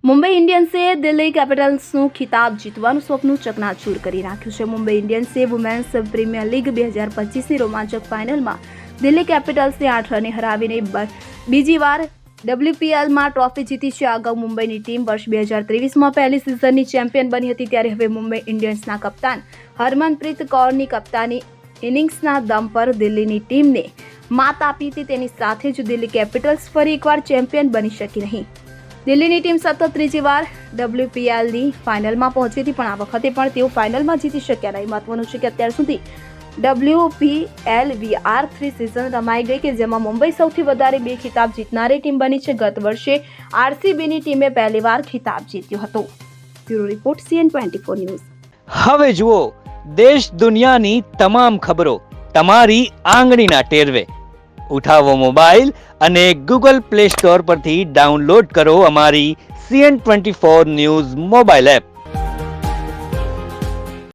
મુંબઈ ઇન્ડિયન્સે દિલ્હી કેપિટલ્સનું ખિતાબ જીતવાનું સ્વપ્ન ચકનાચૂર કરી નાખ્યું છે. મુંબઈ ઇન્ડિયન્સે વુમેન્સ પ્રીમિયર લીગ 2025ની રોમાંચક ફાઇનલમાં દિલ્હી કેપિટલ્સને 8 રને હરાવીને બીજી વાર WPLમાં ટ્રોફી જીતી છે. અગાઉ મુંબઈની ટીમ વર્ષ 2023માં પહેલી સિઝનની ચેમ્પિયન બની હતી, ત્યારે હવે મુંબઈ ઇન્ડિયન્સના કપ્તાન હરમનપ્રીત કૌરની કપ્તાની ઇનિંગ્સના દમ પર દિલ્હીની ટીમને માત આપી હતી. તેની સાથે જ દિલ્હી કેપિટલ્સ ફરી એકવાર ચેમ્પિયન બની શકી નહીં. દિલ્હીની ટીમ સતત ત્રીજી વાર WPLની ફાઇનલમાં પહોંચી હતી, પણ આ વખતે પણ તેઓ ફાઇનલમાં જીતી શક્યા નહીં. મહત્વનું છે કે અત્યાર સુધી WPL VR3 સિઝન રમાઈ ગઈ કે જેમાં મુંબઈ સૌથી વધારે 2 ખિતાબ જીતનારી ટીમ બની છે. ગત વર્ષે RCBની ટીમે પહેલીવાર ખિતાબ જીત્યો હતો. Bureau report CN24 news. હવે જુઓ દેશ દુનિયાની તમામ ખબરો તમારી આંગળીના ટેરવે. ઉઠાવો મોબાઈલ અને Google Play Store પરથી ડાઉનલોડ કરો અમારી CN24 ન્યૂઝ મોબાઈલ એપ.